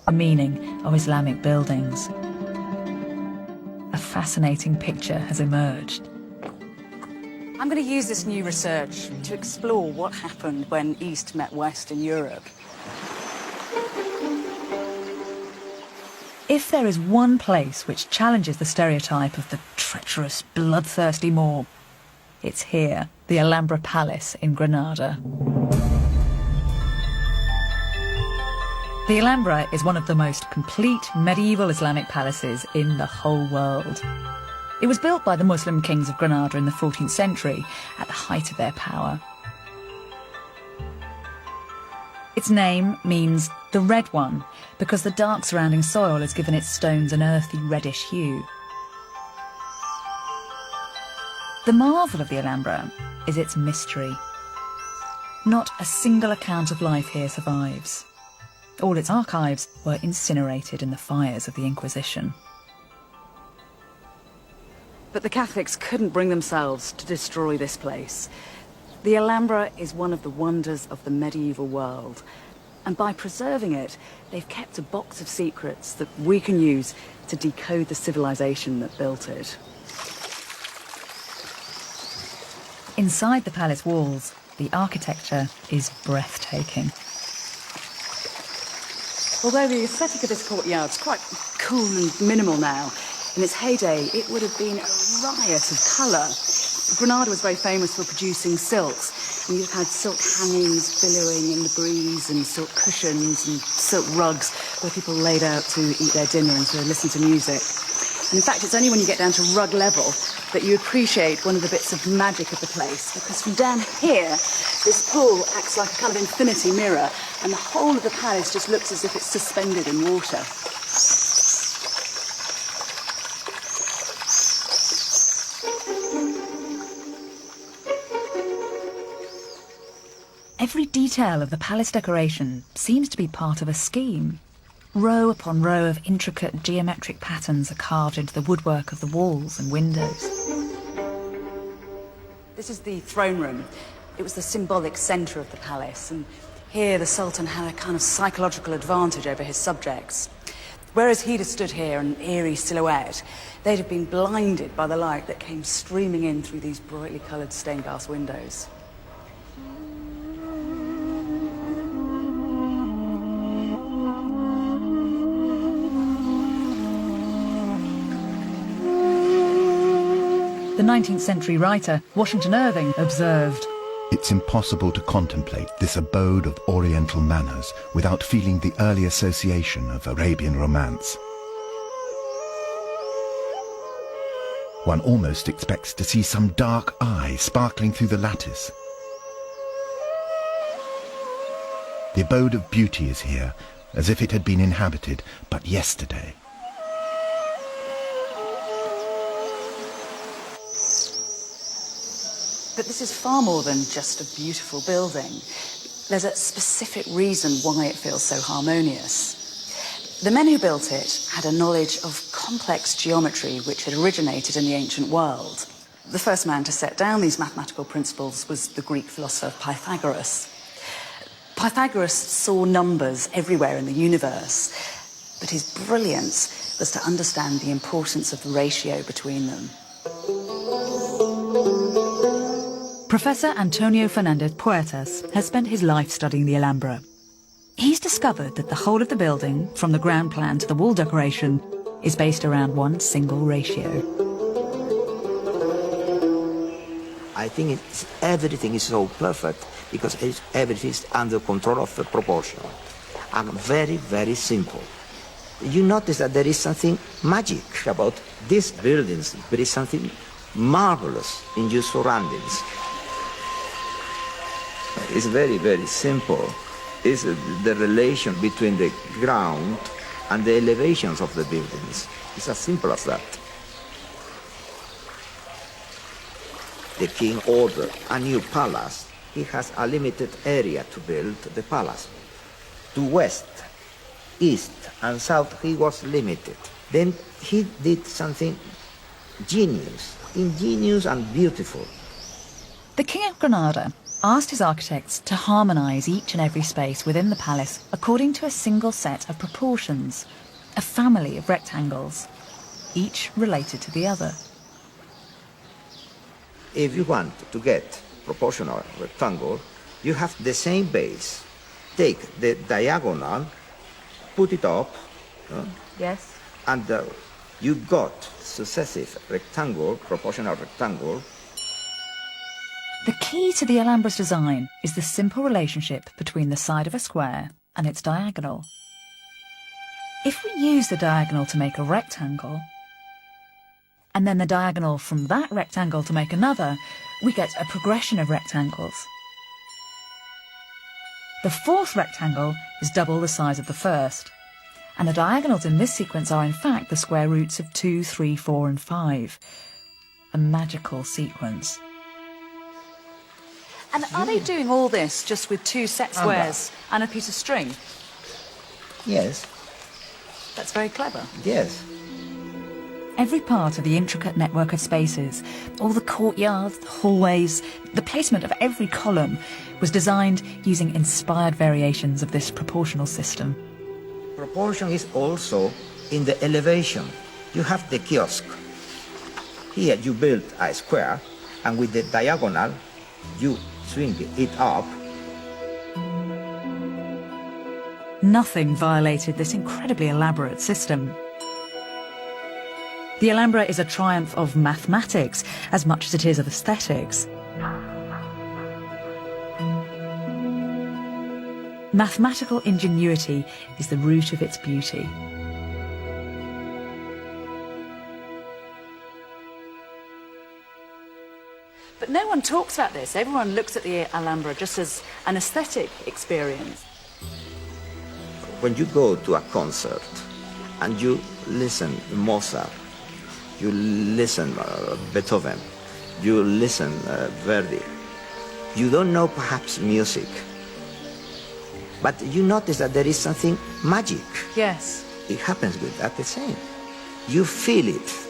the meaning of Islamic buildings. A fascinating picture has emerged. I'm going to use this new research to explore what happened when East met West in Europe. If there is one place which challenges the stereotype of the treacherous, bloodthirsty Moor, it's here, the Alhambra Palace in Granada. The Alhambra is one of the most complete medieval Islamic palaces in the whole world. It was built by the Muslim kings of Granada in the 14th century, at the height of their power. Its name means the red one, because the dark surrounding soil has given its stones an earthy reddish hue. The marvel of the Alhambra is its mystery. Not a single account of life here survives. All its archives were incinerated in the fires of the Inquisition. But the Catholics couldn't bring themselves to destroy this place. The Alhambra is one of the wonders of the medieval world. And by preserving it, they've kept a box of secrets that we can use to decode the civilization that built it. Inside the palace walls, the architecture is breathtaking. Although the aesthetic of this courtyard is quite cool and minimal now, in its heyday, it would have been a riot of colour. Granada was very famous for producing silks, and you've had silk hangings billowing in the breeze, and silk cushions and silk rugs where people laid out to eat their dinner and to listen to music. And in fact, it's only when you get down to rug level that you appreciate one of the bits of magic of the place, because from down here, this pool acts like a kind of infinity mirror, and the whole of the palace just looks as if it's suspended in water. Every detail of the palace decoration seems to be part of a scheme. Row upon row of intricate geometric patterns are carved into the woodwork of the walls and windows. This is the throne room. It was the symbolic centre of the palace, and here the Sultan had a kind of psychological advantage over his subjects. Whereas he'd have stood here, an eerie silhouette, they'd have been blinded by the light that came streaming in through these brightly coloured stained glass windows. The 19th century writer Washington Irving observed, "It's impossible to contemplate this abode of Oriental manners without feeling the early association of Arabian romance. One almost expects to see some dark eye sparkling through the lattice. The abode of beauty is here, as if it had been inhabited but yesterday." But this is far more than just a beautiful building. There's a specific reason why it feels so harmonious. The men who built it had a knowledge of complex geometry which had originated in the ancient world. The first man to set down these mathematical principles was the Greek philosopher Pythagoras. Pythagoras saw numbers everywhere in the universe, but his brilliance was to understand the importance of the ratio between them. Professor Antonio Fernandez Puertas has spent his life studying the Alhambra. He's discovered that the whole of the building, from the ground plan to the wall decoration, is based around one single ratio. I think everything is so perfect because everything is under control of the proportion. And very, very simple. You notice that there is something magic about these buildings. There is something marvelous in your surroundings. It's very, very simple. It's the relation between the ground and the elevations of the buildings. It's as simple as that. The king ordered a new palace. He has a limited area to build the palace. To west, east, and south, he was limited. Then he did something ingenious and beautiful. The King of Granada asked his architects to harmonise each and every space within the palace according to a single set of proportions, a family of rectangles, each related to the other. If you want to get proportional rectangle, you have the same base. Take the diagonal, put it up, Yes. and you got successive rectangle, proportional rectangle. The key to the Alhambra's design is the simple relationship between the side of a square and its diagonal. If we use the diagonal to make a rectangle, and then the diagonal from that rectangle to make another, we get a progression of rectangles. The fourth rectangle is double the size of the first, and the diagonals in this sequence are in fact the square roots of 2, 3, 4 and 5. A magical sequence. And are they doing all this just with 2 set squares and a piece of string? Yes, That's very clever. yes. Every part of the intricate network of spaces, all the courtyards, the hallways, the placement of every column was designed using inspired variations of this proportional system. Proportion is also in the elevation. You have the kiosk. Here you build a square, and with the diagonal, you swing it up. Nothing violated this incredibly elaborate system. The Alhambra is a triumph of mathematics as much as it is of aesthetics. Mathematical ingenuity is the root of its beauty. But no one talks about this. Everyone looks at the Alhambra just as an aesthetic experience. When you go to a concert and you listen Mozart, you listen Beethoven, you listen Verdi, you don't know perhaps music, but you notice that there is something magic. Yes. It happens with that the same. You feel it.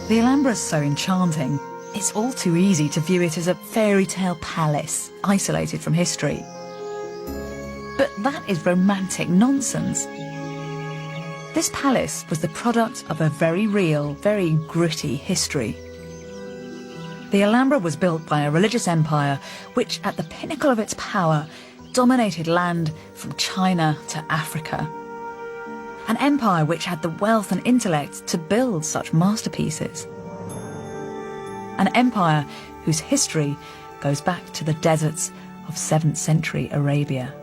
The Alhambra is so enchanting, it's all too easy to view it as a fairy tale palace, isolated from history. But that is romantic nonsense. This palace was the product of a very real, very gritty history. The Alhambra was built by a religious empire which, at the pinnacle of its power, dominated land from China to Africa. An empire which had the wealth and intellect to build such masterpieces. An empire whose history goes back to the deserts of 7th century Arabia.